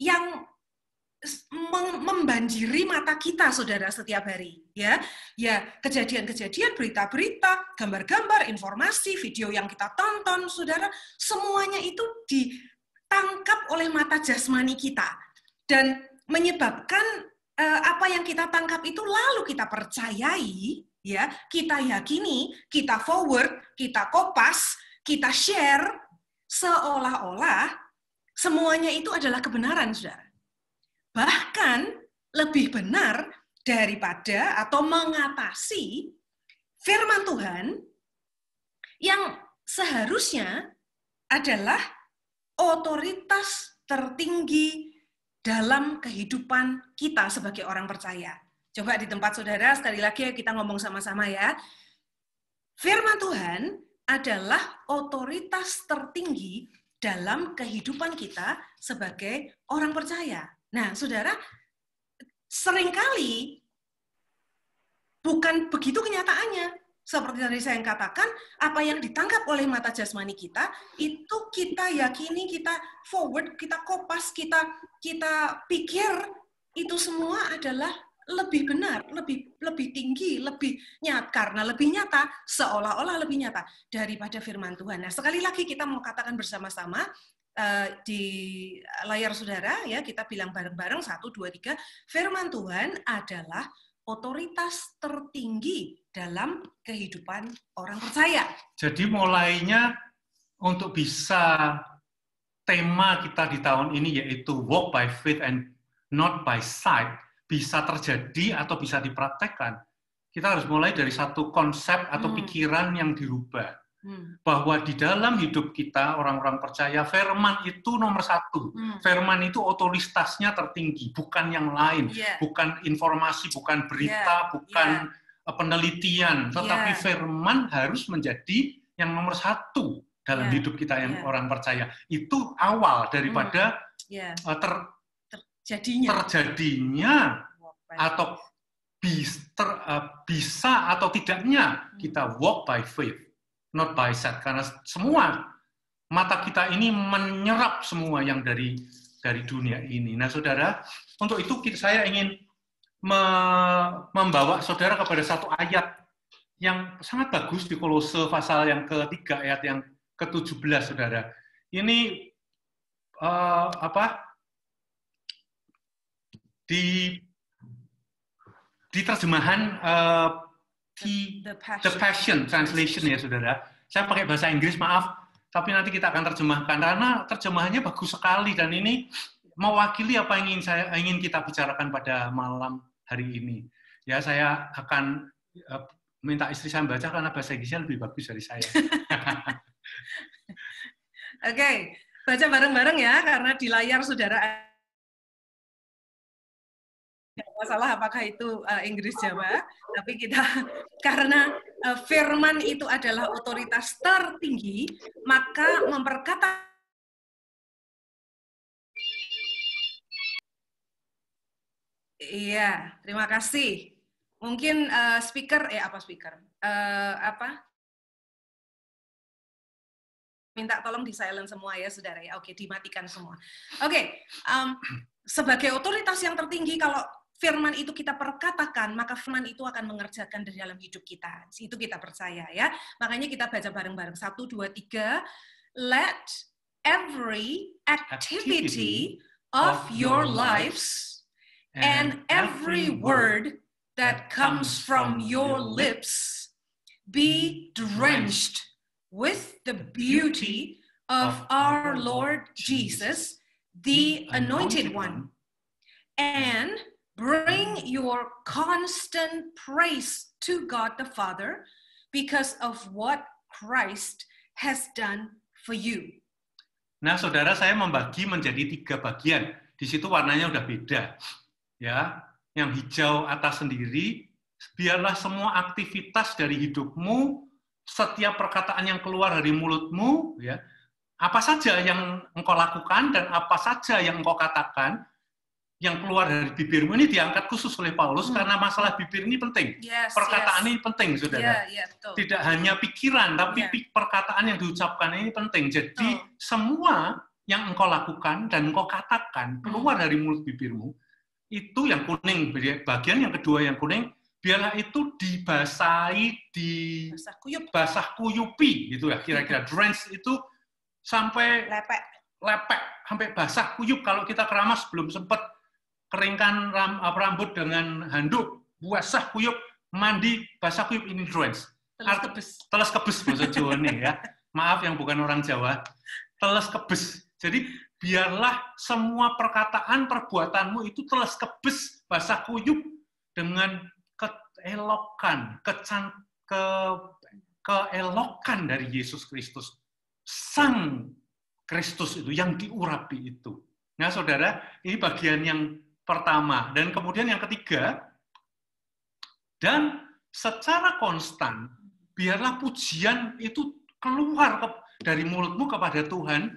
yang membanjiri mata kita, saudara, setiap hari. Ya, kejadian-kejadian, berita-berita, gambar-gambar, informasi, video yang kita tonton, saudara, semuanya itu ditangkap oleh mata jasmani kita dan menyebabkan apa yang kita tangkap itu lalu kita percayai, ya, kita yakini, kita forward, kita kopas, kita share, seolah-olah semuanya itu adalah kebenaran, saudara. Bahkan lebih benar daripada atau mengatasi firman Tuhan yang seharusnya adalah otoritas tertinggi dalam kehidupan kita sebagai orang percaya. Coba di tempat saudara, sekali lagi kita ngomong sama-sama ya. Firman Tuhan adalah otoritas tertinggi dalam kehidupan kita sebagai orang percaya. Nah, saudara, seringkali bukan begitu kenyataannya. Seperti tadi saya katakan, apa yang ditangkap oleh mata jasmani kita, itu kita yakini, kita forward, kita kopas, kita pikir, itu semua adalah lebih benar, lebih tinggi, lebih nyata, karena lebih nyata, seolah-olah lebih nyata daripada firman Tuhan. Nah, sekali lagi kita mau katakan bersama-sama, di layar saudara, ya, kita bilang bareng-bareng 1, 2, 3, firman Tuhan adalah otoritas tertinggi dalam kehidupan orang percaya. Jadi mulainya untuk bisa tema kita di tahun ini yaitu walk by faith and not by sight bisa terjadi atau bisa dipraktekkan. Kita harus mulai dari satu konsep atau pikiran yang dirubah. Bahwa di dalam hidup kita, orang-orang percaya, firman itu nomor 1. Firman itu otoritasnya tertinggi, bukan yang lain. Bukan informasi, bukan berita, bukan penelitian. Tetapi firman harus menjadi yang nomor 1 dalam hidup kita yang orang percaya. Itu awal daripada terjadinya atau bisa atau tidaknya kita walk by faith, not by sight, karena semua mata kita ini menyerap semua yang dari dunia ini. Nah, saudara, untuk itu saya ingin membawa saudara kepada satu ayat yang sangat bagus di Kolose pasal yang ke-3 ayat yang ke-17, saudara. Ini di terjemahan The Passion Translation ya, saudara. Saya pakai bahasa Inggris, maaf, tapi nanti kita akan terjemahkan karena terjemahannya bagus sekali dan ini mewakili apa yang ingin kita bicarakan pada malam hari ini. Ya, saya akan minta istri saya baca karena bahasa Inggrisnya lebih bagus dari saya. Oke, baca bareng-bareng ya, karena di layar saudara masalah apakah itu Inggris Jawa, tapi kita karena firman itu adalah otoritas tertinggi, maka memperkata. Iya, terima kasih. Mungkin minta tolong di silent semua ya, saudara ya. Oke, dimatikan semua. Oke, sebagai otoritas yang tertinggi, kalau firman itu kita perkatakan, maka firman itu akan mengerjakan di dalam hidup kita. Itu kita percaya ya. Makanya kita baca bareng-bareng. 1, 2, 3. Let every activity of your lives and every word that comes from your lips be drenched with the beauty of our Lord Jesus, the Anointed One, and bring your constant praise to God the Father because of what Christ has done for you. Nah, saudara, saya membagi menjadi 3 bagian. Di situ warnanya udah beda. Ya, yang hijau atas sendiri, biarlah semua aktivitas dari hidupmu, setiap perkataan yang keluar dari mulutmu, ya, apa saja yang engkau lakukan dan apa saja yang engkau katakan, yang keluar dari bibirmu ini diangkat khusus oleh Paulus karena masalah bibir ini penting. Perkataan ini penting, saudara. Tidak hanya pikiran, tapi perkataan yang diucapkan ini penting. Jadi semua yang engkau lakukan dan engkau katakan keluar dari mulut bibirmu, itu yang kuning, bagian yang kedua yang kuning, biarlah itu dibasahi, basah kuyupi, gitu ya, kira-kira. Drench itu sampai lepek, sampai basah kuyup. Kalau kita keramas belum sempat keringkan rambut dengan handuk, basah kuyup, mandi, basah kuyup, ini drench. Teles kebes bahasa Jawa nih ya. Maaf yang bukan orang Jawa. Teles kebes. Jadi biarlah semua perkataan, perbuatanmu itu teles kebes, basah kuyup dengan keelokan, keelokan dari Yesus Kristus. Sang Kristus itu yang diurapi itu. Nah, saudara, ini bagian yang pertama. Dan kemudian yang ketiga, dan secara konstan, biarlah pujian itu keluar dari mulutmu kepada Tuhan,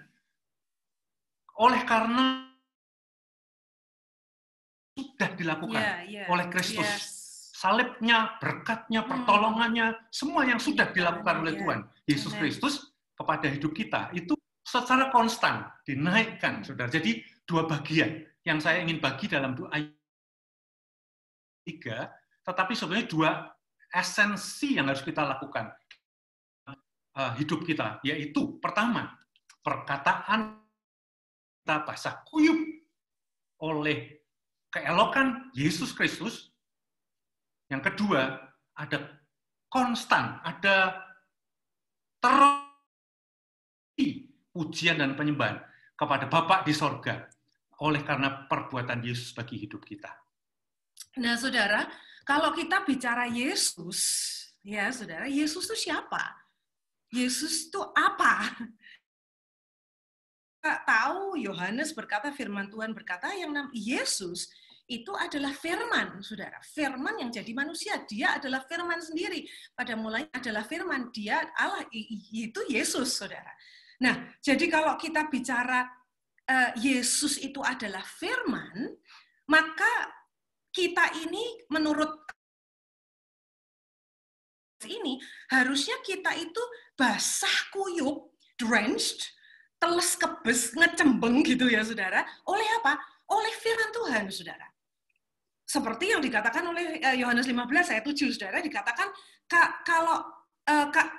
oleh karena sudah dilakukan oleh Kristus. Salibnya, berkatnya, pertolongannya, semua yang sudah dilakukan oleh Tuhan Yesus Kristus kepada hidup kita, itu secara konstan dinaikkan, saudara. Jadi dua bagian yang saya ingin bagi dalam ayat 3, tetapi sebenarnya dua esensi yang harus kita lakukan hidup kita, yaitu pertama, perkataan kita basah kuyup oleh keelokan Yesus Kristus. Yang kedua, ada konstan, ada terus pujian dan penyembahan kepada Bapa di sorga oleh karena perbuatan Yesus bagi hidup kita. Nah, saudara, kalau kita bicara Yesus, ya saudara, Yesus itu siapa? Yesus itu apa? Tahu Yohanes berkata, firman Tuhan berkata, yang namanya Yesus itu adalah firman, saudara. Firman yang jadi manusia, dia adalah firman sendiri. Pada mulanya adalah firman, dia Allah, itu Yesus, saudara. Nah, jadi kalau kita bicara Yesus itu adalah firman, maka kita ini menurut ini harusnya kita itu basah kuyup, drenched, teles kebes, ngecembeng gitu ya saudara. Oleh apa? Oleh firman Tuhan, saudara. Seperti yang dikatakan oleh Yohanes 15 ayat 7, saudara, dikatakan kalau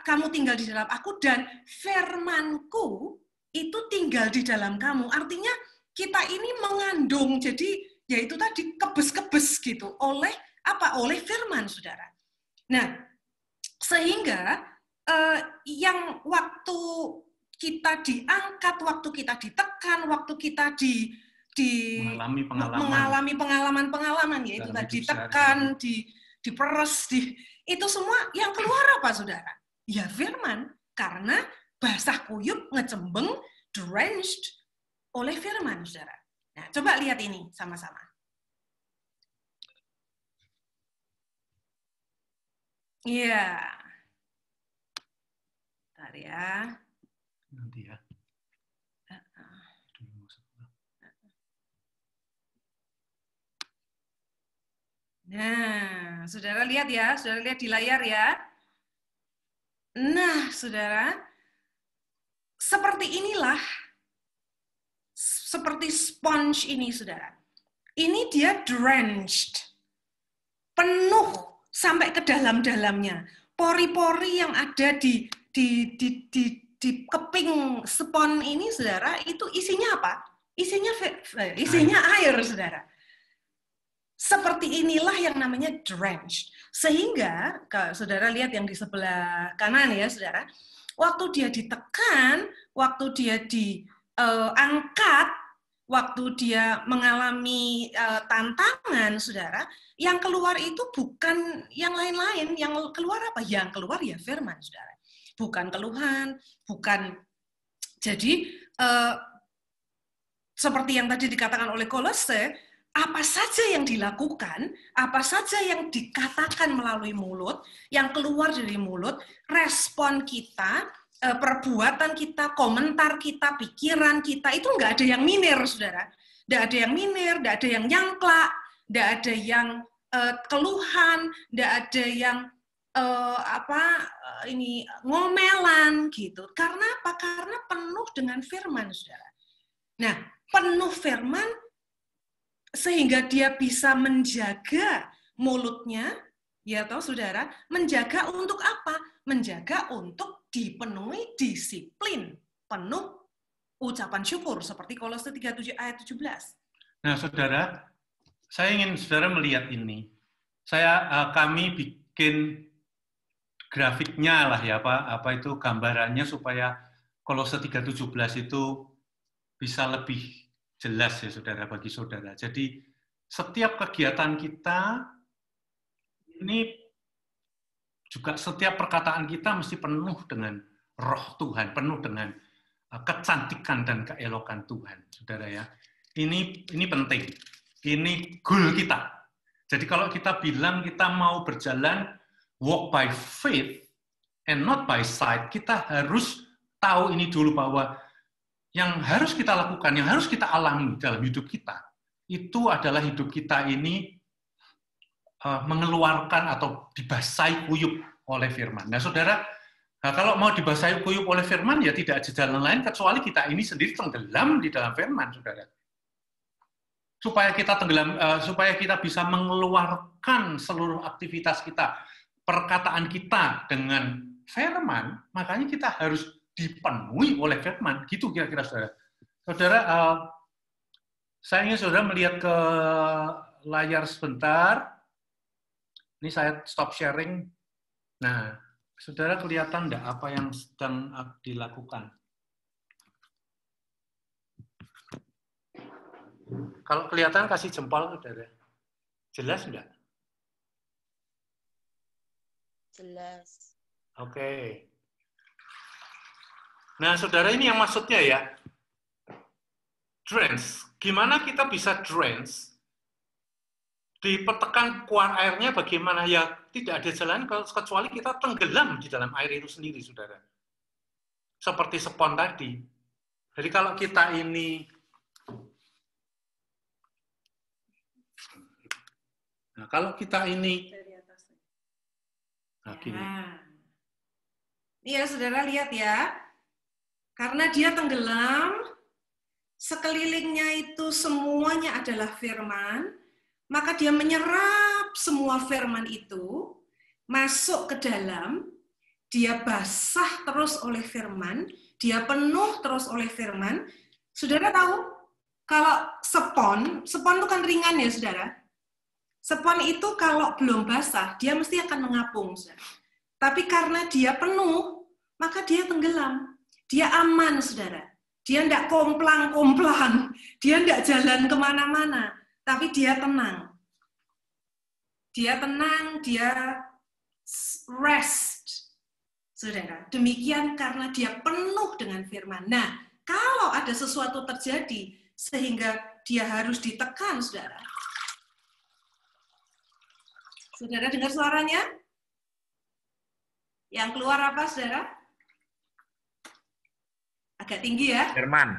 kamu tinggal di dalam aku dan firmanku itu tinggal di dalam kamu. Artinya kita ini mengandung, jadi yaitu tadi kebes-kebes gitu oleh apa? Oleh firman, saudara. Nah, sehingga yang waktu kita diangkat, waktu kita ditekan, waktu kita mengalami pengalaman-pengalaman, yaitu tadi ditekan, diperes, itu semua yang keluar apa, saudara? Ya firman, karena basah kuyup, ngecembeng, drenched oleh firman, saudara. Nah, coba lihat ini sama-sama. Iya. Bentar ya. Nanti ya. Nah, saudara lihat ya, saudara lihat di layar ya. Nah, saudara, seperti inilah, seperti sponge ini, saudara. Ini dia drenched, penuh sampai ke dalam-dalamnya. Pori-pori yang ada di keping spons ini, saudara, itu isinya apa? Isinya air, saudara. Seperti inilah yang namanya drenched. Sehingga, saudara lihat yang di sebelah kanan ya, saudara, waktu dia ditekan, waktu dia diangkat, waktu dia mengalami tantangan, saudara, yang keluar itu bukan yang lain-lain. Yang keluar apa? Yang keluar ya firman, saudara. Bukan keluhan, bukan. Jadi, seperti yang tadi dikatakan oleh Kolose, apa saja yang dilakukan, apa saja yang dikatakan melalui mulut, yang keluar dari mulut, respon kita, perbuatan kita, komentar kita, pikiran kita, itu nggak ada yang minir, saudara. Nggak ada yang minir, nggak ada yang nyangklak, nggak ada yang keluhan, nggak ada yang ngomelan gitu. Karena apa? Karena penuh dengan firman, saudara. Nah, penuh firman sehingga dia bisa menjaga mulutnya, ya toh saudara, menjaga untuk apa? Menjaga untuk dipenuhi disiplin penuh ucapan syukur seperti Kolose 3:7 ayat 17. Nah, saudara, saya ingin saudara melihat ini. Kami bikin grafiknya lah ya, apa itu gambarannya supaya Kolose 3:17 itu bisa lebih jelas ya saudara bagi saudara. Jadi setiap kegiatan kita ini juga setiap perkataan kita mesti penuh dengan roh Tuhan, penuh dengan kecantikan dan keelokan Tuhan, saudara ya. Ini penting. Ini goal kita. Jadi kalau kita bilang kita mau berjalan walk by faith and not by sight, kita harus tahu ini dulu bahwa yang harus kita lakukan, yang harus kita alami dalam hidup kita, itu adalah hidup kita ini mengeluarkan atau dibasahi kuyup oleh firman. Nah, saudara, kalau mau dibasahi kuyup oleh firman, ya tidak ada jalan lain kecuali kita ini sendiri tenggelam di dalam firman, saudara. Supaya kita tenggelam, supaya kita bisa mengeluarkan seluruh aktivitas kita, perkataan kita dengan firman, makanya kita harus dipenuhi oleh firman, gitu kira-kira saudara. Saudara, saya ingin saudara melihat ke layar sebentar. Ini saya stop sharing. Nah, saudara kelihatan enggak apa yang sedang dilakukan? Kalau kelihatan kasih jempol, saudara. Jelas enggak? Jelas. Oke. Nah, saudara, ini yang maksudnya ya. Drench. Gimana kita bisa drench? Dipertekan kuar airnya bagaimana? Ya, tidak ada jalan kecuali kita tenggelam di dalam air itu sendiri, saudara. Seperti spon tadi. Jadi kalau kita ini... Nah, kalau kita ini... Nah, gini. Iya, saudara lihat ya. Karena dia tenggelam, sekelilingnya itu semuanya adalah firman, maka dia menyerap semua firman itu, masuk ke dalam, dia basah terus oleh firman, dia penuh terus oleh firman. Saudara tahu, kalau spon itu kan ringan ya, saudara. Spon itu kalau belum basah, dia mesti akan mengapung, saudara. Tapi karena dia penuh, maka dia tenggelam. Dia aman, saudara. Dia tidak komplang-komplang. Dia tidak jalan kemana-mana. Tapi dia tenang. Dia tenang, dia rest. Saudara, demikian karena dia penuh dengan firman. Nah, kalau ada sesuatu terjadi sehingga dia harus ditekan, saudara. Saudara dengar suaranya? Yang keluar apa, saudara? Agak tinggi ya? Firman.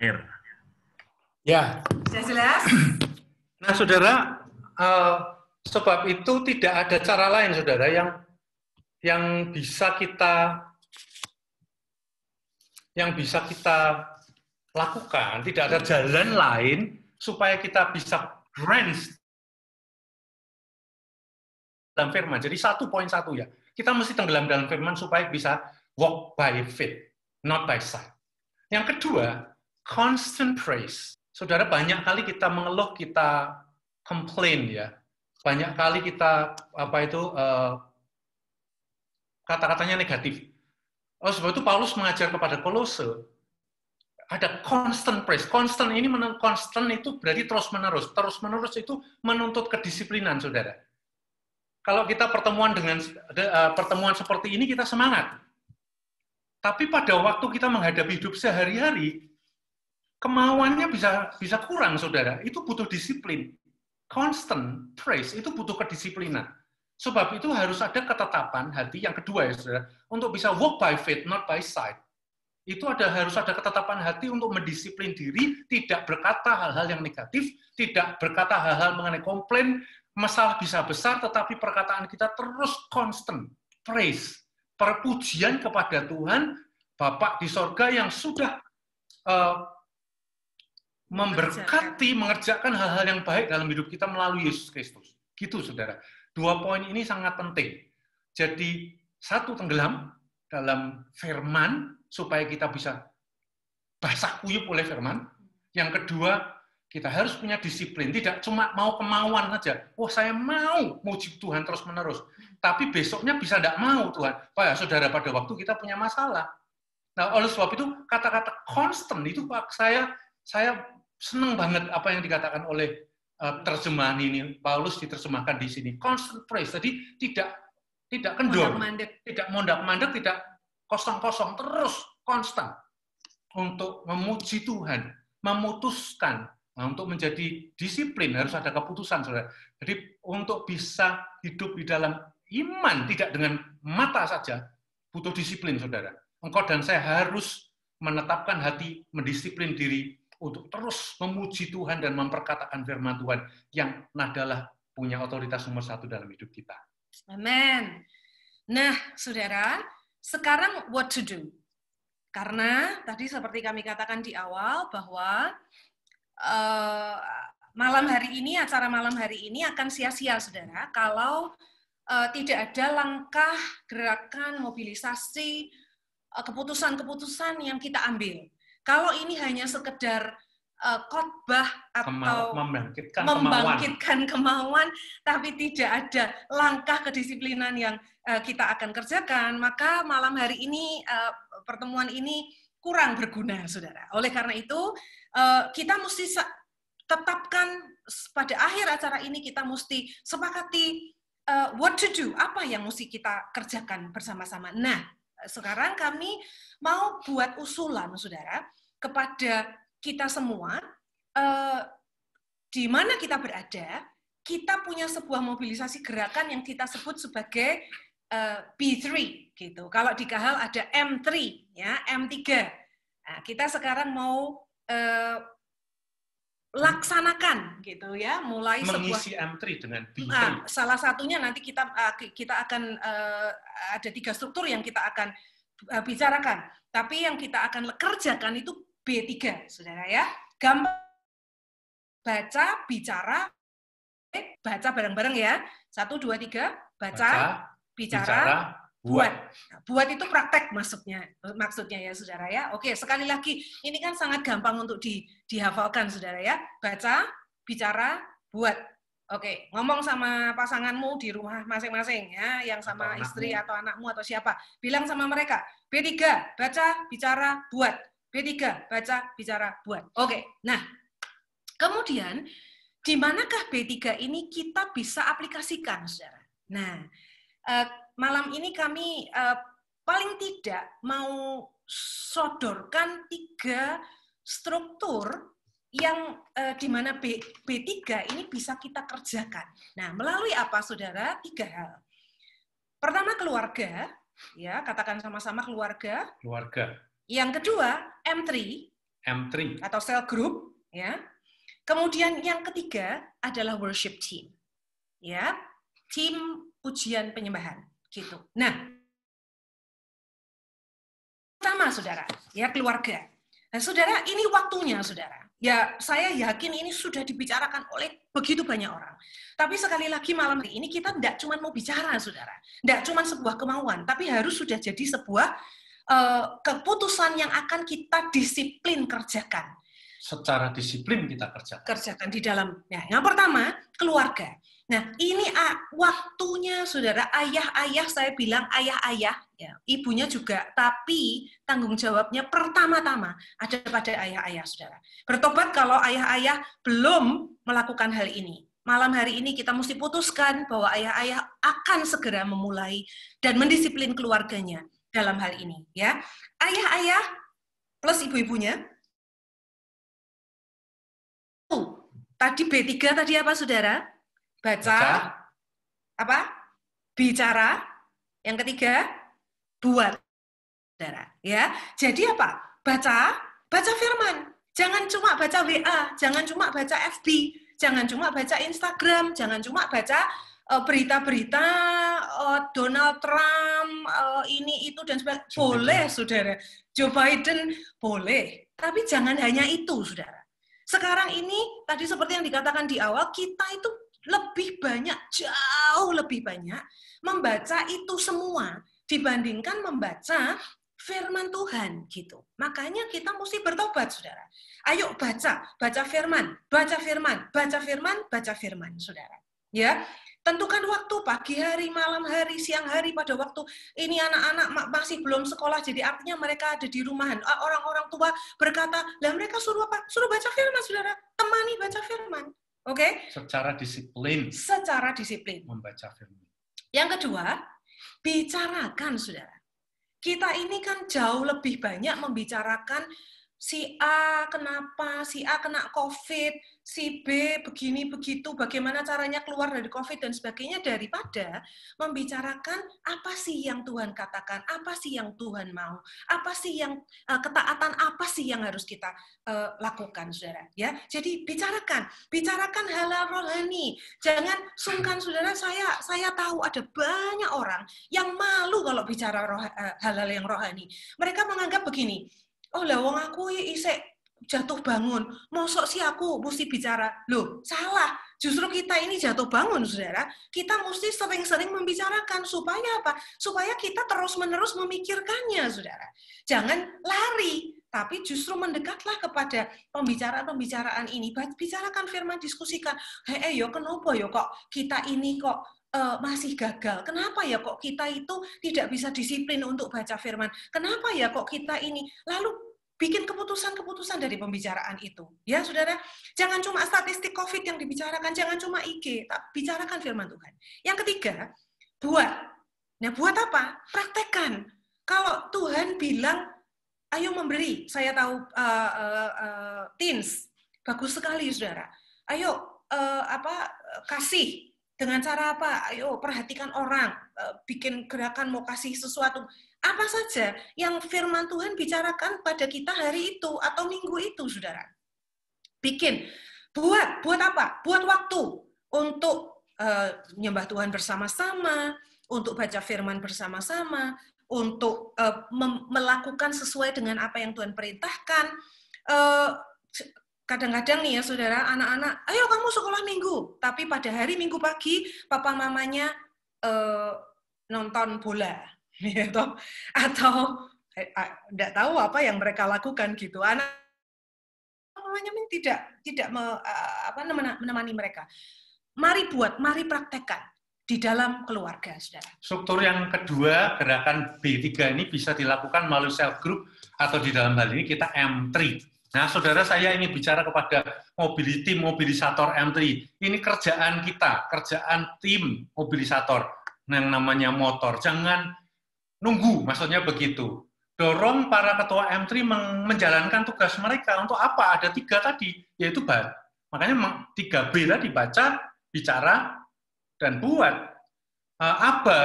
Air. Ya. Sudah jelas? Nah, saudara, sebab itu tidak ada cara lain, saudara, yang bisa kita lakukan. Tidak ada jalan lain supaya kita bisa drench dalam firman. Jadi 1.1 ya. Kita mesti tenggelam dalam firman supaya bisa walk by faith, not by sight. Yang kedua, constant praise. Saudara, banyak kali kita mengeluh, kita complain ya. Banyak kali kita kata-katanya negatif. Sebab itu Paulus mengajar kepada Kolose ada constant praise. Constant itu berarti terus-menerus. Terus-menerus itu menuntut kedisiplinan, saudara. Kalau kita pertemuan seperti ini, kita semangat. Tapi pada waktu kita menghadapi hidup sehari-hari, kemauannya bisa kurang, saudara. Itu butuh disiplin. Constant praise itu butuh kedisiplinan. Sebab itu harus ada ketetapan hati yang kedua, ya, saudara. Untuk bisa walk by faith, not by sight. Itu harus ada ketetapan hati untuk mendisiplin diri, tidak berkata hal-hal yang negatif, tidak berkata hal-hal mengenai komplain, masalah bisa besar, tetapi perkataan kita terus constant, praise. perpujian kepada Tuhan Bapa di sorga yang sudah memberkati, mengerjakan hal-hal yang baik dalam hidup kita melalui Yesus Kristus. Gitu, saudara. 2 poin ini sangat penting. Jadi, satu, tenggelam dalam firman, supaya kita bisa basah kuyup oleh firman. Yang kedua, kita harus punya disiplin. Tidak cuma mau kemauan saja. Oh, saya mau muji Tuhan terus-menerus. Tapi besoknya bisa tidak mau Tuhan. Pak, saudara, pada waktu kita punya masalah. Nah, oleh sebab itu, kata-kata constant itu, Pak, saya senang banget apa yang dikatakan oleh terjemahan ini. Paulus diterjemahkan di sini. Constant praise. Jadi tidak kendor, tidak mondak-mandak, tidak kosong-kosong, terus konstan untuk memuji Tuhan, memutuskan. Nah, untuk menjadi disiplin harus ada keputusan, saudara. Jadi untuk bisa hidup di dalam iman, tidak dengan mata saja, butuh disiplin, saudara. Engkau dan saya harus menetapkan hati, mendisiplin diri untuk terus memuji Tuhan dan memperkatakan firman Tuhan yang adalah punya otoritas nomor 1 dalam hidup kita. Amin. Nah, saudara, sekarang what to do? Karena tadi seperti kami katakan di awal bahwa acara malam hari ini akan sia-sia, saudara, kalau tidak ada langkah, gerakan, mobilisasi, keputusan-keputusan yang kita ambil. Kalau ini hanya sekedar khotbah atau membangkitkan kemauan, tapi tidak ada langkah kedisiplinan yang kita akan kerjakan, maka malam hari ini, pertemuan ini kurang berguna, saudara. Oleh karena itu, kita mesti tetapkan pada akhir acara ini, kita mesti sepakati what to do, apa yang mesti kita kerjakan bersama-sama. Nah, sekarang kami mau buat usulan, saudara, kepada kita semua, di mana kita berada, kita punya sebuah mobilisasi gerakan yang kita sebut sebagai B3, gitu. Kalau di Kahal ada M3, ya, M3. Nah, kita sekarang mau laksanakan, gitu ya, mulai mengisi sebuah M3 dengan B3. Salah satunya nanti kita akan ada 3 struktur yang kita akan bicarakan. Tapi yang kita akan kerjakan itu B3, saudara ya. Gambar, baca, bicara, baca bareng-bareng ya. 1, 2, 3, baca, bicara, buat. Nah, buat itu praktek maksudnya ya, saudara ya. Oke, sekali lagi, ini kan sangat gampang untuk dihafalkan, saudara ya. Baca, bicara, buat. Oke, ngomong sama pasanganmu di rumah masing-masing ya, yang sama istri atau anakmu atau siapa. Bilang sama mereka, B3, baca, bicara, buat. B3, baca, bicara, buat. Oke, nah, kemudian, di manakah B3 ini kita bisa aplikasikan, saudara? Nah, malam ini kami paling tidak mau sodorkan 3 struktur yang di mana B3 ini bisa kita kerjakan. Nah, melalui apa, saudara? 3 hal. Pertama, keluarga, ya, katakan sama-sama keluarga. Keluarga. Yang kedua, M3 atau cell group, ya. Kemudian yang ketiga adalah worship team, ya, tim pujian penyembahan, gitu. Nah, pertama, saudara, ya, keluarga. Nah, saudara, ini waktunya, saudara. Ya, saya yakin ini sudah dibicarakan oleh begitu banyak orang. Tapi sekali lagi malam hari ini kita tidak cuma mau bicara, saudara. Tidak cuma sebuah kemauan, tapi harus sudah jadi sebuah keputusan yang akan kita disiplin kerjakan. Secara disiplin kita kerjakan di dalam. Nah, yang pertama, keluarga. Nah, ini waktunya, saudara. Ayah-ayah, saya bilang ayah-ayah, ya, ibunya juga, tapi tanggung jawabnya pertama-tama ada pada ayah-ayah, saudara. Bertobat kalau ayah-ayah belum melakukan hal ini. Malam hari ini kita mesti putuskan bahwa ayah-ayah akan segera memulai dan mendisiplin keluarganya dalam hal ini, ya. Ayah-ayah plus ibu-ibunya. Tadi B3 tadi apa, saudara? Baca. Apa? Bicara. Yang ketiga, buat. Saudara, ya. Jadi apa? Baca firman. Jangan cuma baca WA, jangan cuma baca FB, jangan cuma baca Instagram, jangan cuma baca berita-berita Donald Trump ini itu dan sebagainya. Boleh, saudara. Joe Biden boleh, tapi jangan hanya itu, saudara. Sekarang ini tadi seperti yang dikatakan di awal, kita itu lebih banyak, jauh lebih banyak membaca itu semua dibandingkan membaca firman Tuhan gitu. Makanya kita mesti bertobat, saudara. Ayo baca firman, baca firman, baca firman, baca firman, saudara. Ya, tentukan waktu pagi hari, malam hari, siang hari pada waktu ini anak-anak masih belum sekolah, jadi artinya mereka ada di rumahan. Orang-orang tua berkata, lah mereka suruh apa? Suruh baca firman, saudara. Temani baca firman. Oke? Secara disiplin. Secara disiplin. Membaca firman. Yang kedua, bicarakan, saudara. Kita ini kan jauh lebih banyak membicarakan si A kenapa, si A kena COVID, si B begini begitu, bagaimana caranya keluar dari COVID dan sebagainya, daripada membicarakan apa sih yang Tuhan katakan, apa sih yang Tuhan mau, apa sih yang ketaatan apa sih yang harus kita lakukan, saudara. Ya, jadi bicarakan halal rohani. Jangan sungkan, saudara. Saya tahu ada banyak orang yang malu kalau bicara halal yang rohani. Mereka menganggap begini. Oh lah, wong aku isek jatuh bangun. Mosok sih aku mesti bicara. Loh, salah. Justru kita ini jatuh bangun, saudara. Kita mesti sering-sering membicarakan. Supaya apa? Supaya kita terus-menerus memikirkannya, saudara. Jangan lari, tapi justru mendekatlah kepada pembicaraan-pembicaraan ini. Bicarakan firman, diskusikan. Yo, kenapa yo kok kita ini kok masih gagal? Kenapa ya kok kita itu tidak bisa disiplin untuk baca firman? Kenapa ya kok kita ini? Lalu bikin keputusan-keputusan dari pembicaraan itu. Ya, saudara, jangan cuma statistik COVID yang dibicarakan, jangan cuma IG, tapi bicarakan firman Tuhan. Yang ketiga, buat. Nah, buat apa? Praktekkan. Kalau Tuhan bilang, ayo memberi, saya tahu teens, bagus sekali, saudara. Ayo kasih. Dengan cara apa? Ayo perhatikan orang, bikin gerakan mau kasih sesuatu. Apa saja yang firman Tuhan bicarakan pada kita hari itu atau minggu itu, saudara. Bikin. Buat apa? Buat waktu untuk menyembah Tuhan bersama-sama, untuk baca firman bersama-sama, untuk melakukan sesuai dengan apa yang Tuhan perintahkan. Kadang-kadang nih ya, saudara, anak-anak, ayo kamu sekolah minggu. Tapi pada hari minggu pagi, papa mamanya nonton bola. Atau tidak tahu apa yang mereka lakukan gitu. Anak mamanya tidak menemani mereka. Mari praktekkan di dalam keluarga, saudara. Struktur yang kedua, gerakan B3 ini bisa dilakukan melalui self group atau di dalam hal ini kita M3. Nah, saudara, saya ingin bicara kepada mobilisator M3. Ini kerjaan kita, kerjaan tim mobilisator yang namanya motor. Jangan nunggu, maksudnya begitu. Dorong para ketua M3 menjalankan tugas mereka. Untuk apa? Ada 3 tadi, yaitu makanya 3B tadi, baca, bicara, dan buat.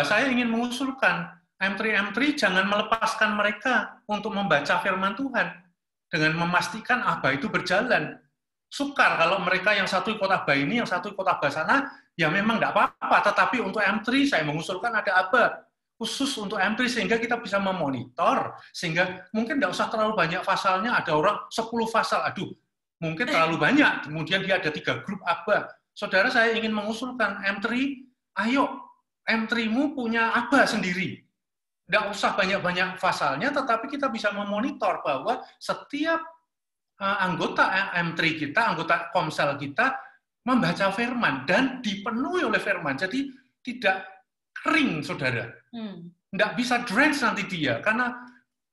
Saya ingin mengusulkan M3 jangan melepaskan mereka untuk membaca firman Tuhan. Dengan memastikan itu berjalan. Sukar kalau mereka yang satu ikut Abah ini, yang satu ikut Abah sana, ya memang nggak apa-apa. Tetapi untuk M3 saya mengusulkan ada Abah khusus untuk M3 sehingga kita bisa memonitor, sehingga mungkin nggak usah terlalu banyak pasalnya, ada orang 10 pasal, mungkin terlalu banyak, kemudian dia ada 3 grup Abah. Saudara, saya ingin mengusulkan M3, ayo M3-mu punya Abah sendiri. Nggak usah banyak-banyak pasalnya, tetapi kita bisa memonitor bahwa setiap anggota M3 kita, anggota komsel kita, membaca firman dan dipenuhi oleh firman. Jadi tidak kering, saudara. Nggak bisa drench nanti dia. Karena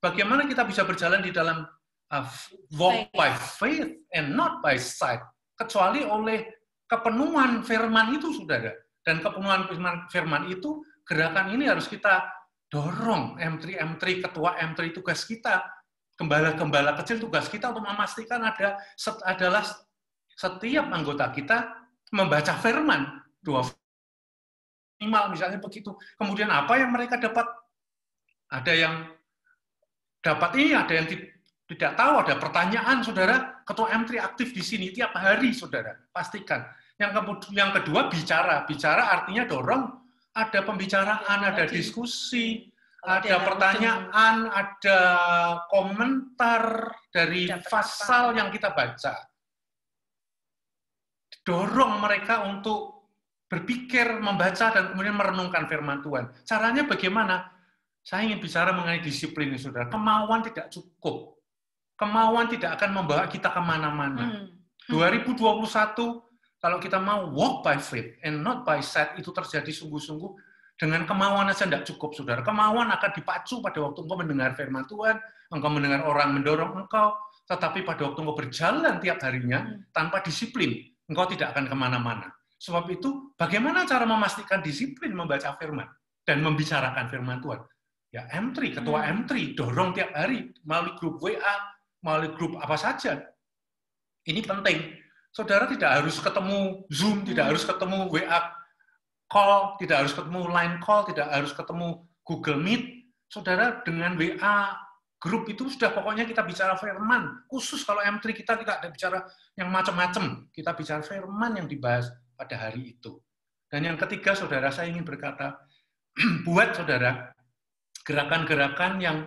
bagaimana kita bisa berjalan di dalam walk by faith and not by sight. Kecuali oleh kepenuhan firman itu, saudara. Dan kepenuhan firman itu, gerakan ini harus kita dorong. M3, ketua M3 tugas kita, gembala-gembala kecil tugas kita untuk memastikan adalah setiap anggota kita membaca firman 2 minimal, misalnya begitu. Kemudian apa yang mereka dapat? Ada yang dapat ini, ada yang tidak tahu, ada pertanyaan, saudara. Ketua M3 aktif di sini tiap hari, saudara. Pastikan. Yang kedua bicara. Bicara artinya dorong, ada pembicaraan, ada diskusi, ada pertanyaan, ada komentar dari pasal yang kita baca. Dorong mereka untuk berpikir, membaca, dan kemudian merenungkan firman Tuhan. Caranya bagaimana? Saya ingin bicara mengenai disiplin, saudara. Kemauan tidak cukup. Kemauan tidak akan membawa kita kemana-mana. 2021, kalau kita mau walk by faith and not by sight, itu terjadi sungguh-sungguh, dengan kemauan saja tidak cukup, saudara. Kemauan akan dipacu pada waktu engkau mendengar firman Tuhan, engkau mendengar orang mendorong engkau, tetapi pada waktu engkau berjalan tiap harinya, tanpa disiplin, engkau tidak akan kemana-mana. Sebab itu, bagaimana cara memastikan disiplin membaca firman dan membicarakan firman Tuhan? Ya, M3, ketua M3, dorong tiap hari melalui grup WA, melalui grup apa saja. Ini penting. Saudara tidak harus ketemu Zoom, tidak harus ketemu WA call, tidak harus ketemu line call, tidak harus ketemu Google Meet. Saudara dengan WA grup itu sudah pokoknya kita bicara firman. Khusus kalau M3 kita tidak bicara yang macam-macam. Kita bicara firman yang dibahas pada hari itu. Dan yang ketiga, saudara, saya ingin berkata, buat saudara gerakan-gerakan yang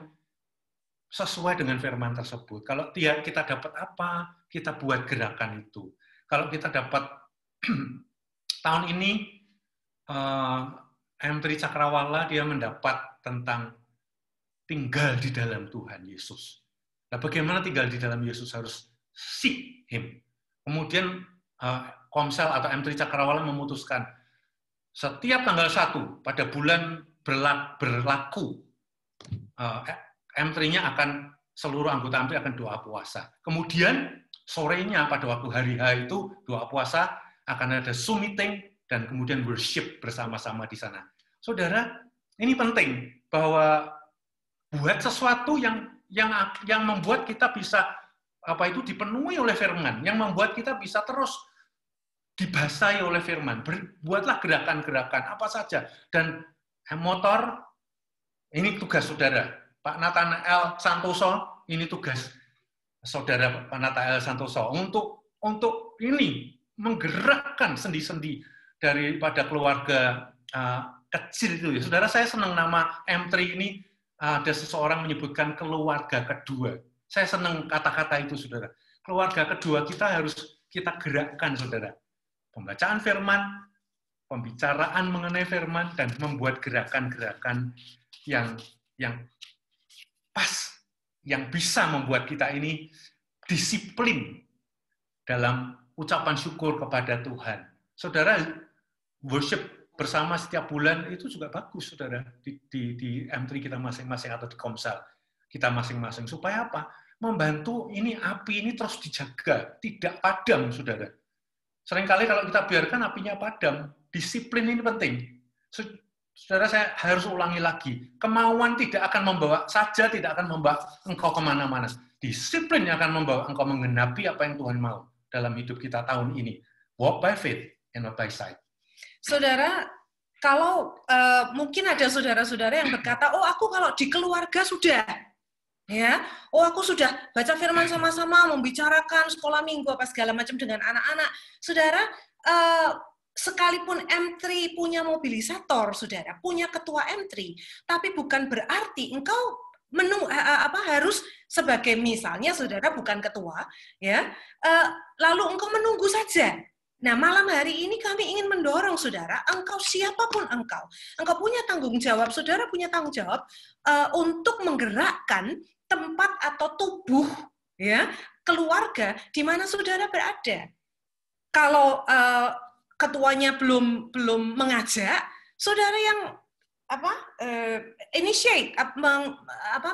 sesuai dengan firman tersebut. Kalau kita dapat apa, kita buat gerakan itu. Kalau kita dapat tahun ini M3 Cakrawala dia mendapat tentang tinggal di dalam Tuhan Yesus. Nah, bagaimana tinggal di dalam Yesus? Harus seek Him. Kemudian Komsel atau M3 Cakrawala memutuskan setiap tanggal 1 pada bulan berlaku M3-nya akan seluruh anggota M3 akan doa puasa. Kemudian sorenya pada waktu hari H itu doa puasa akan ada Zoom meeting dan kemudian worship bersama-sama di sana. Saudara, ini penting bahwa buat sesuatu yang membuat kita bisa dipenuhi oleh firman, yang membuat kita bisa terus dibasahi oleh firman. Buatlah gerakan-gerakan apa saja. Dan motor, ini tugas saudara. Pak Nathanael Santoso, ini tugas saudara Pak Nathanael Santoso untuk ini menggerakkan sendi-sendi daripada keluarga kecil itu. Ya. Saudara, saya senang nama M3 ini, ada seseorang menyebutkan keluarga kedua. Saya senang kata-kata itu, saudara. Keluarga kedua kita harus kita gerakkan, saudara. Pembacaan firman, pembicaraan mengenai firman, dan membuat gerakan-gerakan yang pas, yang bisa membuat kita ini disiplin dalam ucapan syukur kepada Tuhan. Saudara, worship bersama setiap bulan itu juga bagus, saudara, di M3 kita masing-masing atau di Komsel kita masing-masing. Supaya apa? Membantu ini api ini terus dijaga, tidak padam, saudara. Seringkali kalau kita biarkan apinya padam, disiplin ini penting. Saudara, saya harus ulangi lagi. Kemauan tidak akan membawa engkau kemana-mana. Disiplin yang akan membawa engkau menggenapi apa yang Tuhan mau dalam hidup kita tahun ini. Walk by faith and not by sight. Saudara, kalau mungkin ada saudara-saudara yang berkata, oh aku kalau di keluarga sudah, ya, oh aku sudah baca firman sama-sama, membicarakan sekolah minggu apa segala macam dengan anak-anak. Saudara, sekalipun M3 punya mobilisator, saudara, punya ketua M3, tapi bukan berarti engkau harus sebagai misalnya saudara bukan ketua, ya, lalu engkau menunggu saja. Nah, malam hari ini kami ingin mendorong saudara, engkau siapapun engkau punya tanggung jawab, saudara punya tanggung jawab untuk menggerakkan tempat atau tubuh, ya, keluarga di mana saudara berada. Kalau ketuanya belum mengajak, saudara yang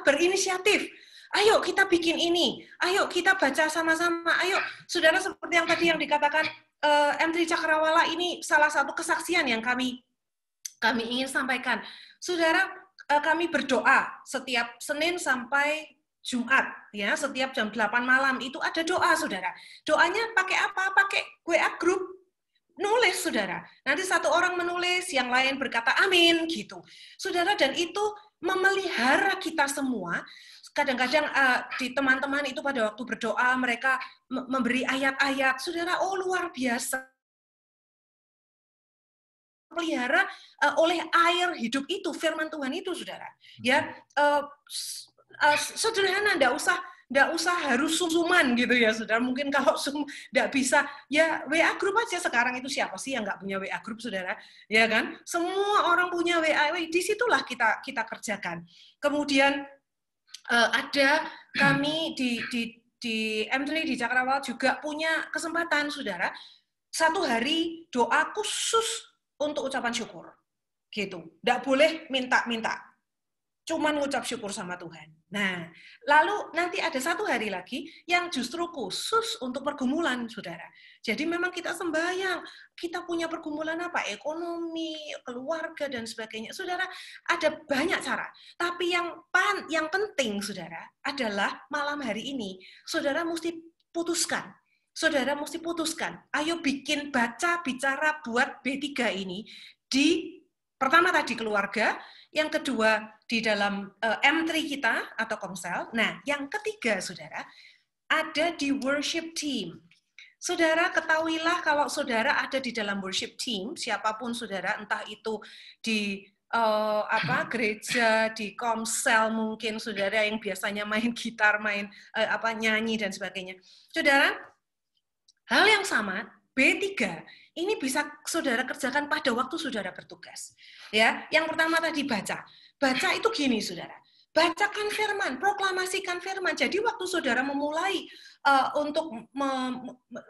berinisiatif. Ayo kita bikin ini, ayo kita baca sama-sama, ayo saudara, seperti yang tadi yang dikatakan M3 Cakrawala, ini salah satu kesaksian yang kami ingin sampaikan. Saudara, kami berdoa setiap Senin sampai Jumat, ya, setiap jam 8 malam itu ada doa, saudara. Doanya pakai apa? Pakai WA group. Nulis, saudara. Nanti satu orang menulis, yang lain berkata amin, gitu. Saudara, dan itu memelihara kita semua. Kadang-kadang di teman-teman itu pada waktu berdoa, mereka memberi ayat-ayat. Saudara, oh luar biasa. terpelihara oleh air hidup itu, firman Tuhan itu, saudara. Ya, sederhana, nggak usah harus susuman gitu ya, saudara. Mungkin kalau nggak bisa, ya WA grup aja. Sekarang itu siapa sih yang nggak punya WA grup, saudara? Ya kan? Semua orang punya WA. Disitulah kita kerjakan. Kemudian ada kami di M3 di Cakrawala juga punya kesempatan, saudara. 1 hari doa khusus untuk ucapan syukur, gitu. Nggak boleh minta-minta, cuman ngucap syukur sama Tuhan. Nah, lalu nanti ada 1 hari lagi yang justru khusus untuk pergumulan, saudara. Jadi memang kita sembahyang, kita punya pergumulan apa? Ekonomi, keluarga, dan sebagainya. Saudara, ada banyak cara. Tapi yang penting, saudara, adalah malam hari ini, saudara mesti putuskan. Saudara mesti putuskan, ayo baca, bicara, buat B3 ini di pertama tadi keluarga, yang kedua di dalam M3 kita atau Komsel. Nah, yang ketiga, saudara, ada di worship team. Saudara ketahuilah kalau saudara ada di dalam worship team, siapapun saudara, entah itu di gereja, di Komsel mungkin saudara yang biasanya main gitar, main nyanyi dan sebagainya. Saudara, hal yang sama, B3 ini bisa saudara kerjakan pada waktu saudara bertugas. Ya, yang pertama tadi baca. Baca itu gini, saudara. Bacakan firman, proklamasikan firman. Jadi waktu saudara memulai untuk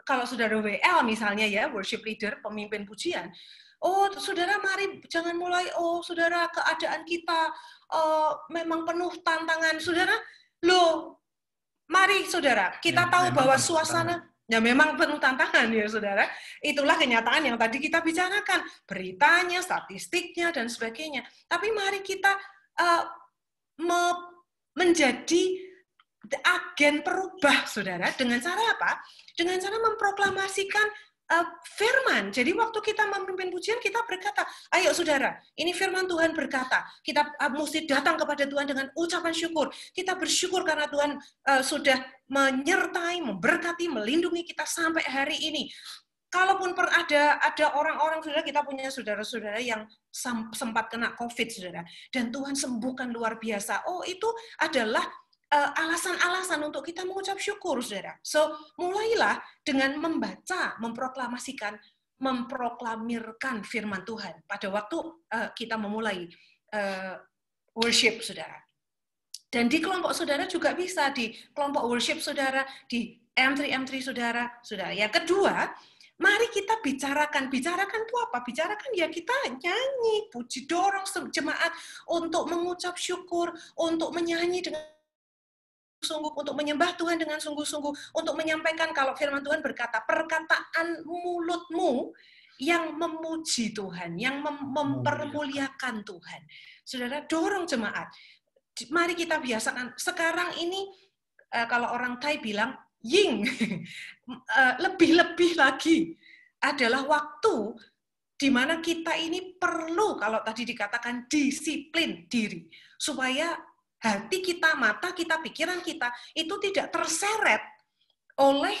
kalau saudara WL misalnya ya, worship leader, pemimpin pujian. Oh, saudara mari jangan mulai, oh saudara keadaan kita memang penuh tantangan. Saudara, loh, mari saudara, kita tahu bahwa suasana ya memang penuh tantangan ya saudara. Itulah kenyataan yang tadi kita bicarakan. Beritanya, statistiknya, dan sebagainya. Tapi mari kita menjadi agen perubah, saudara. Dengan cara apa? Dengan cara memproklamasikan firman. Jadi waktu kita memimpin pujian, kita berkata, ayo saudara, ini firman Tuhan berkata, kita mesti datang kepada Tuhan dengan ucapan syukur. Kita bersyukur karena Tuhan sudah menyertai, memberkati, melindungi kita sampai hari ini. Kalaupun ada orang-orang, saudara, kita punya saudara-saudara yang sempat kena COVID, saudara, dan Tuhan sembuhkan luar biasa. Oh, itu adalah alasan-alasan untuk kita mengucap syukur, saudara. So, mulailah dengan membaca, memproklamirkan firman Tuhan pada waktu kita memulai worship, saudara. Dan di kelompok saudara juga bisa, di kelompok worship saudara, di M3 saudara. Yang kedua, mari kita bicarakan. Bicarakan itu apa? Bicarakan ya kita nyanyi, puji, dorong jemaat untuk mengucap syukur, untuk menyanyi dengan sungguh, untuk menyembah Tuhan dengan sungguh-sungguh, untuk menyampaikan kalau firman Tuhan berkata, perkataan mulutmu yang memuji Tuhan, yang mempermuliakan Tuhan. Saudara, dorong jemaat. Mari kita biasakan. Sekarang ini, kalau orang Thai bilang, ying, lebih-lebih lagi adalah waktu di mana kita ini perlu, kalau tadi dikatakan disiplin diri, supaya hati kita, mata kita, pikiran kita itu tidak terseret oleh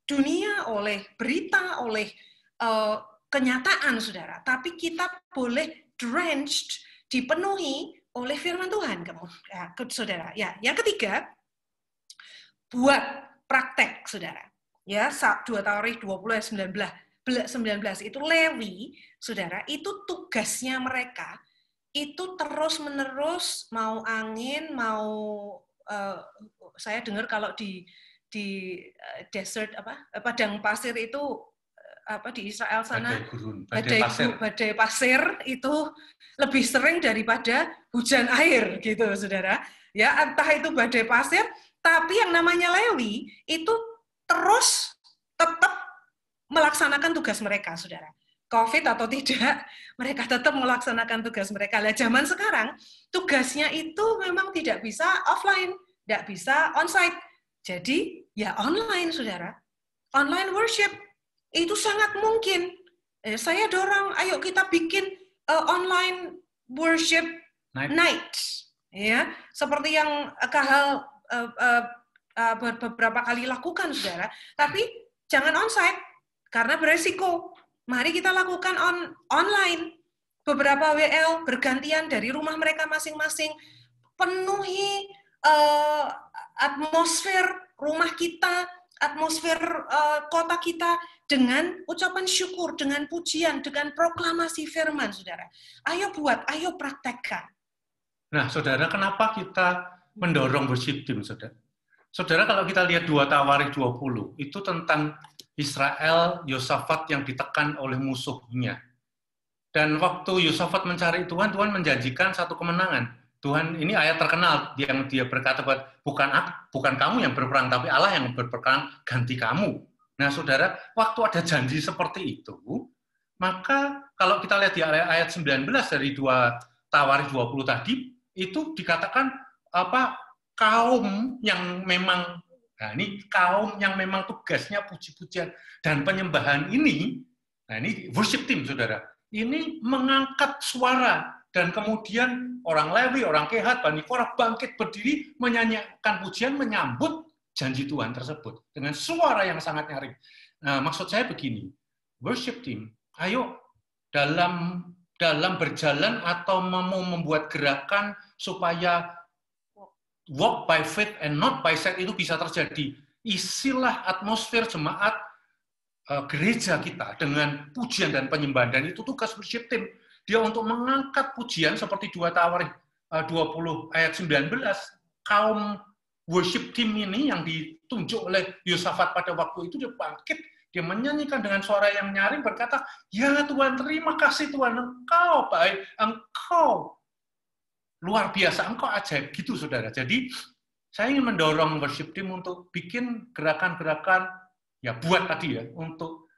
dunia, oleh berita, oleh kenyataan, saudara. Tapi kita boleh drenched, dipenuhi oleh firman Tuhan, saudara. Ya, yang ketiga, buat praktek, saudara. Ya, 2 Tawarikh 20:19 itu Lewi, saudara, itu tugasnya mereka. Itu terus-menerus, mau angin, mau saya dengar kalau di desert padang pasir itu di Israel sana badai pasir itu lebih sering daripada hujan air gitu, saudara. Ya, entah itu badai pasir, tapi yang namanya Lewi itu terus tetap melaksanakan tugas mereka, saudara. COVID atau tidak, mereka tetap melaksanakan tugas mereka. Lah, zaman sekarang, tugasnya itu memang tidak bisa offline, tidak bisa onsite. Jadi, ya online, saudara. Online worship, itu sangat mungkin. Saya dorong, ayo kita bikin online worship night. Ya, seperti yang Kahal beberapa kali lakukan, saudara. Tapi, jangan onsite, karena beresiko. Mari kita lakukan online. Beberapa WL bergantian dari rumah mereka masing-masing. Penuhi atmosfer rumah kita, atmosfer kota kita dengan ucapan syukur, dengan pujian, dengan proklamasi firman, saudara. Ayo buat, ayo praktekkan. Nah, saudara, kenapa kita mendorong worship team, saudara? Saudara, kalau kita lihat 2 Tawarikh 20, itu tentang Israel, Yosafat yang ditekan oleh musuhnya. Dan waktu Yosafat mencari Tuhan, Tuhan menjanjikan satu kemenangan. Tuhan, ini ayat terkenal yang dia berkata, bukan kamu yang berperang, tapi Allah yang berperang ganti kamu. Nah, saudara, waktu ada janji seperti itu, maka kalau kita lihat di ayat 19 dari 2 Tawarikh 20 tadi, itu dikatakan kaum yang memang, nah ini kaum yang memang tugasnya puji-pujian dan penyembahan ini, nah ini worship team, saudara. Ini mengangkat suara, dan kemudian orang Lewi, orang Kehat, Bani Korah bangkit berdiri, menyanyikan pujian, menyambut janji Tuhan tersebut, dengan suara yang sangat nyaring. Nah, maksud saya begini, worship team, ayo dalam berjalan atau mau membuat gerakan supaya walk by faith and not by sight itu bisa terjadi. Isilah atmosfer jemaat gereja kita dengan pujian dan penyembahan, dan itu tugas worship team. Dia untuk mengangkat pujian seperti 2 Tawarikh 20 ayat 19, kaum worship team ini yang ditunjuk oleh Yosafat pada waktu itu, dia bangkit, dia menyanyikan dengan suara yang nyaring berkata, ya Tuhan, terima kasih Tuhan, Engkau baik, Engkau luar biasa, Engkau ajaib, gitu saudara. Jadi saya ingin mendorong worship team untuk bikin gerakan-gerakan, ya buat tadi ya, untuk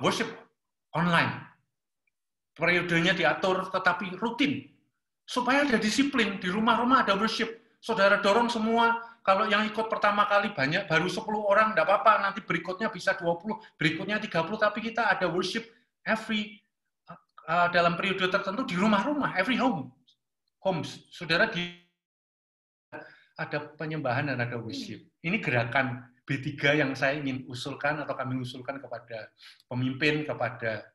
worship online. Periodenya diatur tetapi rutin. Supaya ada disiplin, di rumah-rumah ada worship. Saudara dorong semua, kalau yang ikut pertama kali banyak, baru 10 orang, enggak apa-apa, nanti berikutnya bisa 20, berikutnya 30, tapi kita ada worship dalam periode tertentu di rumah-rumah, every homes. Saudara, ada penyembahan dan ada worship. Ini gerakan B3 yang saya ingin usulkan atau kami usulkan kepada pemimpin, kepada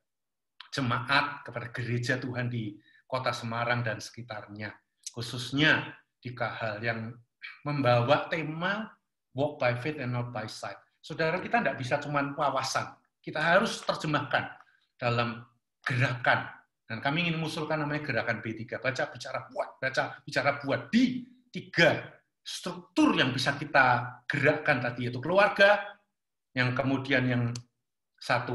jemaat, kepada gereja Tuhan di Kota Semarang dan sekitarnya, khususnya di KHL yang membawa tema walk by faith and not by sight. Saudara, kita tidak bisa cuma wawasan, kita harus terjemahkan dalam gerakan. Dan kami ingin mengusulkan namanya gerakan B3, baca, bicara, buat, di 3 struktur yang bisa kita gerakkan tadi, yaitu keluarga, yang kemudian yang 1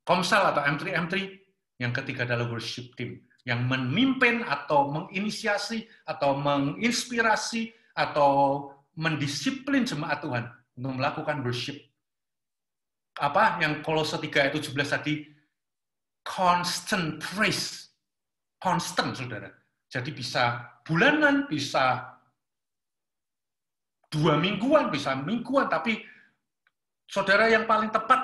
komsel atau M3, yang ketiga adalah worship team, yang memimpin atau menginisiasi atau menginspirasi atau mendisiplin jemaat Tuhan untuk melakukan worship. Apa yang Kolose 3 ayat 17 tadi, constant praise, constant, saudara. Jadi bisa bulanan, bisa 2 mingguan, bisa mingguan, tapi saudara yang paling tepat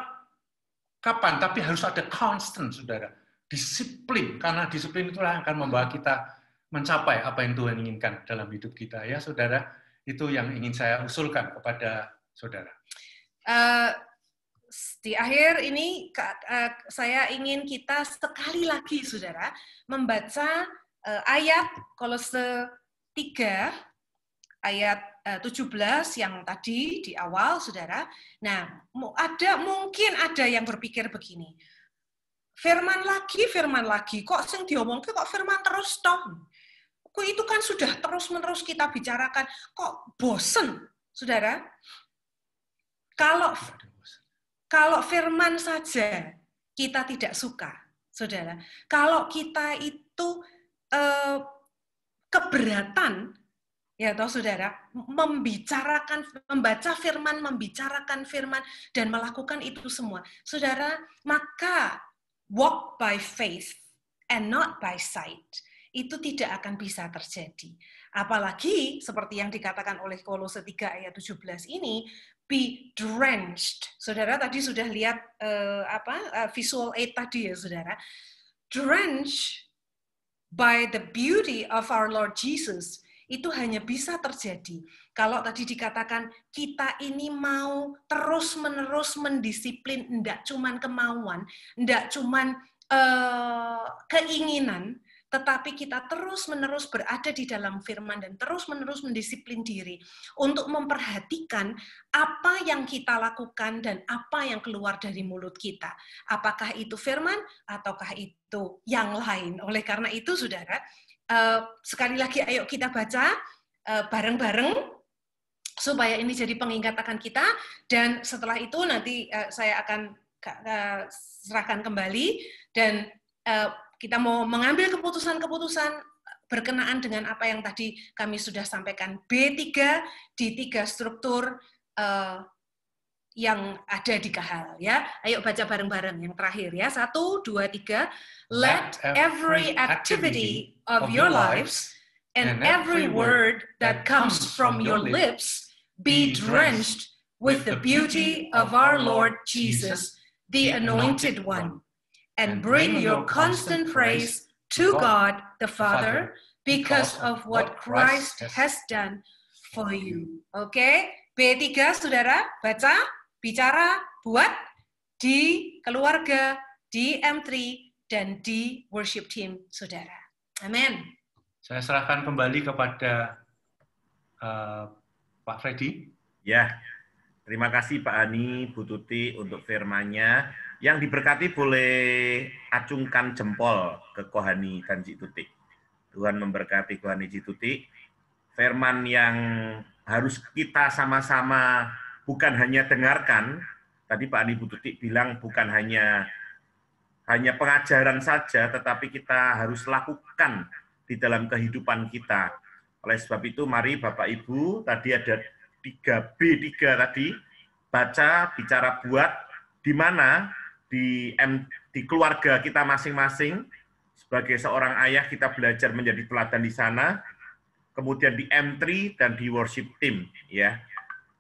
kapan? Tapi harus ada constant, saudara. Disiplin, karena disiplin itulah yang akan membawa kita mencapai apa yang Tuhan inginkan dalam hidup kita. Ya, saudara, itu yang ingin saya usulkan kepada saudara. Di akhir ini, saya ingin kita sekali lagi, saudara, membaca ayat Kolose 3, ayat 17 yang tadi di awal, saudara. Nah, mungkin ada yang berpikir begini, firman lagi, kok sing diomongke kok firman terus toh? Kok itu kan sudah terus-menerus kita bicarakan, kok bosen, saudara? Kalau firman saja kita tidak suka, saudara. Kalau kita itu keberatan, ya toh saudara, membaca firman, membicarakan firman, dan melakukan itu semua, saudara, maka walk by faith and not by sight itu tidak akan bisa terjadi. Apalagi seperti yang dikatakan oleh Kolose 3 ayat 17 ini, be drenched. Saudara tadi sudah lihat visual aid tadi ya, saudara. Drenched by the beauty of our Lord Jesus. itu hanya bisa terjadi kalau tadi dikatakan kita ini mau terus-menerus mendisiplin, enggak cuman kemauan, enggak cuman keinginan, tetapi kita terus-menerus berada di dalam firman dan terus-menerus mendisiplin diri untuk memperhatikan apa yang kita lakukan dan apa yang keluar dari mulut kita. Apakah itu firman ataukah itu yang lain. Oleh karena itu, saudara, sekali lagi ayo kita baca bareng-bareng supaya ini jadi pengingat akan kita, dan setelah itu nanti saya akan serahkan kembali dan kita mau mengambil keputusan-keputusan berkenaan dengan apa yang tadi kami sudah sampaikan. B3 di 3 struktur yang ada di Kahal, ya. Ayo baca bareng-bareng yang terakhir, ya. 1, 2, 3. Let every activity of your lives and every word that comes from your lips be drenched with the beauty of our Lord Jesus, the Anointed One, and bring your constant praise to God the Father because of what Christ has done for you. Oke, B3, saudara, baca, bicara, buat di keluarga, di M3, dan di worship team, saudara. Amin. Saya serahkan kembali kepada Pak Freddy. Ya, terima kasih Pak Ani, Bu Tuti untuk firman-Nya. Yang diberkati boleh acungkan jempol ke Kohani dan Cik Tuti. Tuhan memberkati Kohani Cik Tuti. Firman yang harus kita sama-sama bukan hanya dengarkan. Tadi Pak Ani, Bu Tuti bilang bukan hanya pengajaran saja, tetapi kita harus lakukan di dalam kehidupan kita. Oleh sebab itu, mari Bapak Ibu, tadi ada 3B3 tadi, baca, bicara, buat, di mana di keluarga kita masing-masing, sebagai seorang ayah kita belajar menjadi teladan di sana, kemudian di M3 dan di worship team, ya.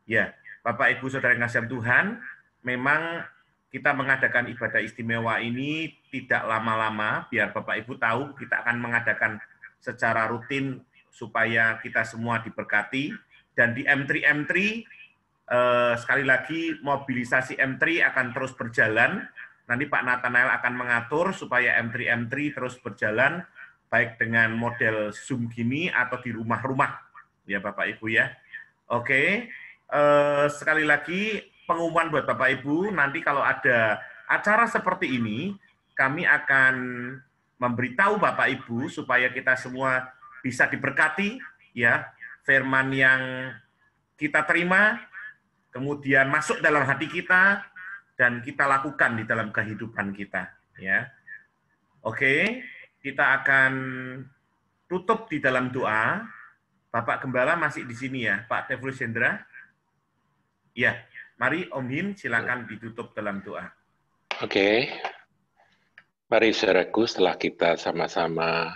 Ya, Bapak Ibu Saudara yang kasihan Tuhan, memang kita mengadakan ibadah istimewa ini tidak lama-lama, biar Bapak Ibu tahu kita akan mengadakan secara rutin supaya kita semua diberkati. Dan di M3 sekali lagi mobilisasi M3 akan terus berjalan. Nanti Pak Nathanael akan mengatur supaya M3 terus berjalan, baik dengan model Zoom gini atau di rumah-rumah, ya Bapak Ibu ya. Oke, sekali lagi pengumuman buat Bapak Ibu, nanti kalau ada acara seperti ini, kami akan memberitahu Bapak Ibu supaya kita semua bisa diberkati, ya, firman yang kita terima, kemudian masuk dalam hati kita, dan kita lakukan di dalam kehidupan kita, ya. Oke, kita akan tutup di dalam doa. Bapak Gembala masih di sini ya, Pak Tevulus Hendra. Ya, mari Om Hin silakan ditutup dalam doa. Oke. Mari saudaraku, setelah kita sama-sama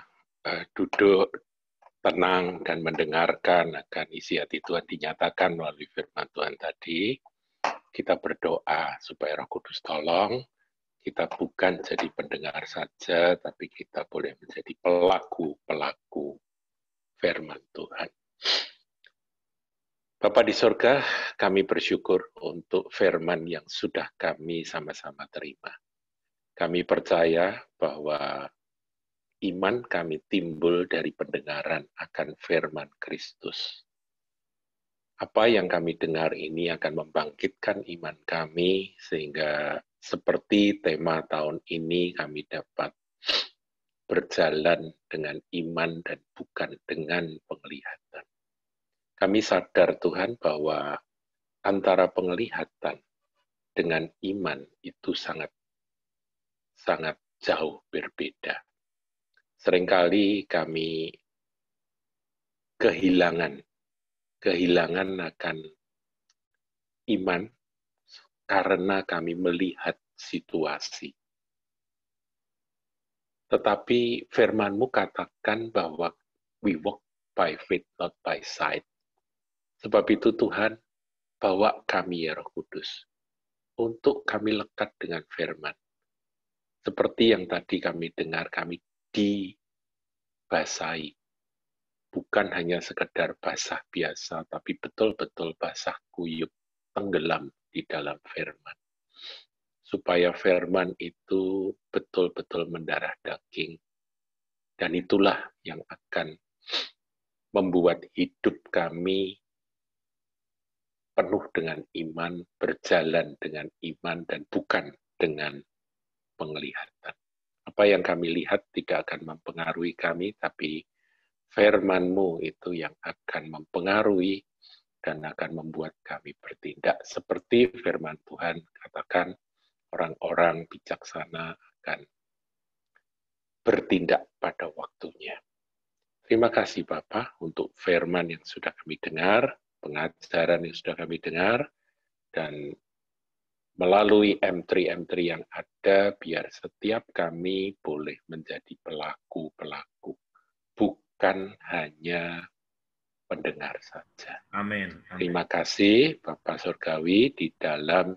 duduk tenang dan mendengarkan akan isi hati Tuhan dinyatakan melalui firman Tuhan tadi, kita berdoa supaya Roh Kudus tolong kita bukan jadi pendengar saja, tapi kita boleh menjadi pelaku-pelaku firman Tuhan. Bapa di surga, kami bersyukur untuk firman yang sudah kami sama-sama terima. Kami percaya bahwa iman kami timbul dari pendengaran akan firman Kristus. Apa yang kami dengar ini akan membangkitkan iman kami, sehingga seperti tema tahun ini kami dapat berjalan dengan iman dan bukan dengan penglihatan. Kami sadar Tuhan bahwa antara penglihatan dengan iman itu sangat jauh berbeda. Seringkali kami kehilangan akan iman karena kami melihat situasi. Tetapi firman-Mu katakan bahwa we walk by faith, not by sight. Sebab itu Tuhan, bawa kami ya Roh Kudus, untuk kami lekat dengan firman. Seperti yang tadi kami dengar, kami dibasahi bukan hanya sekedar basah biasa, tapi betul-betul basah kuyup, tenggelam di dalam firman. Supaya firman itu betul-betul mendarah daging. Dan itulah yang akan membuat hidup kami penuh dengan iman, berjalan dengan iman, dan bukan dengan penglihatan. Apa yang kami lihat tidak akan mempengaruhi kami, tapi firman-Mu itu yang akan mempengaruhi dan akan membuat kami bertindak seperti firman Tuhan katakan, orang-orang bijaksana akan bertindak pada waktunya. Terima kasih Bapak untuk firman yang sudah kami dengar, pengajaran yang sudah kami dengar, dan melalui M3 yang ada, biar setiap kami boleh menjadi pelaku-pelaku, bukan hanya pendengar saja. Amin. Terima kasih Bapak Surgawi, di dalam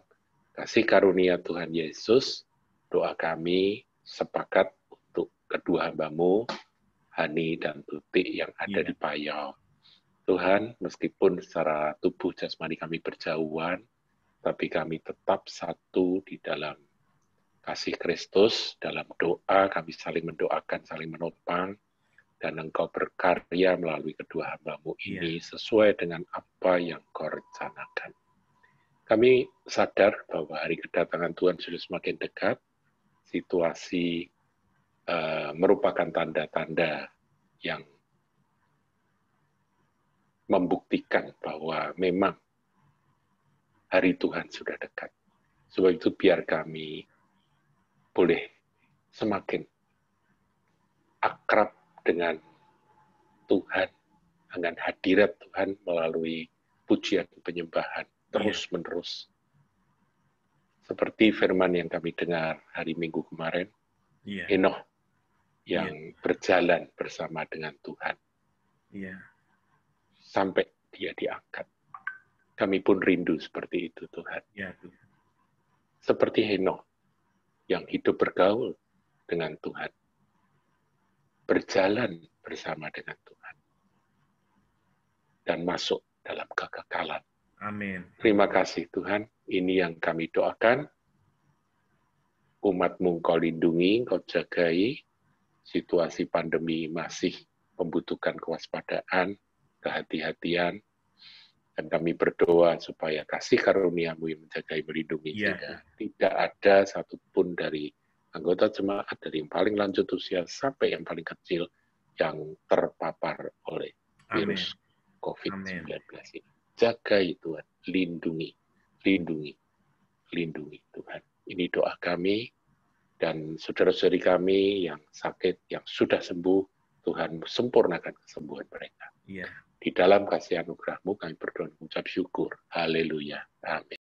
kasih karunia Tuhan Yesus, doa kami sepakat untuk kedua hamba-Mu, Hani dan Tuti yang ada di Payau. Tuhan, meskipun secara tubuh jasmani kami berjauhan, tapi kami tetap satu di dalam kasih Kristus, dalam doa kami saling mendoakan, saling menopang, dan Engkau berkarya melalui kedua hamba-Mu ini sesuai dengan apa yang Kau rencanakan. Kami sadar bahwa hari kedatangan Tuhan sudah semakin dekat, situasi merupakan tanda-tanda yang membuktikan bahwa memang hari Tuhan sudah dekat. Sebab itu biar kami boleh semakin akrab dengan Tuhan, dengan hadirat Tuhan melalui pujian penyembahan terus-menerus. Seperti firman yang kami dengar hari Minggu kemarin, Henoh yang berjalan bersama dengan Tuhan. Sampai dia diangkat. Kami pun rindu seperti itu Tuhan. Seperti Henoh yang hidup bergaul dengan Tuhan. Berjalan bersama dengan Tuhan. Dan masuk dalam kekekalan. Amin. Terima kasih Tuhan. Ini yang kami doakan. Umat-Mu Engkau lindungi, Engkau jagai. Situasi pandemi masih membutuhkan kewaspadaan, kehati-hatian. Dan kami berdoa supaya kasih karunia-Mu yang menjaga, melindungi, sehingga tidak ada satupun dari anggota jemaat, dari yang paling lanjut usia sampai yang paling kecil, yang terpapar oleh virus COVID-19 ini. Jagai Tuhan, lindungi, lindungi, lindungi Tuhan. Ini doa kami, dan saudara-saudari kami yang sakit, yang sudah sembuh, Tuhan sempurnakan kesembuhan mereka. Di dalam kasih anugerah-Mu kami berdoa mengucap syukur. Haleluya. Amin.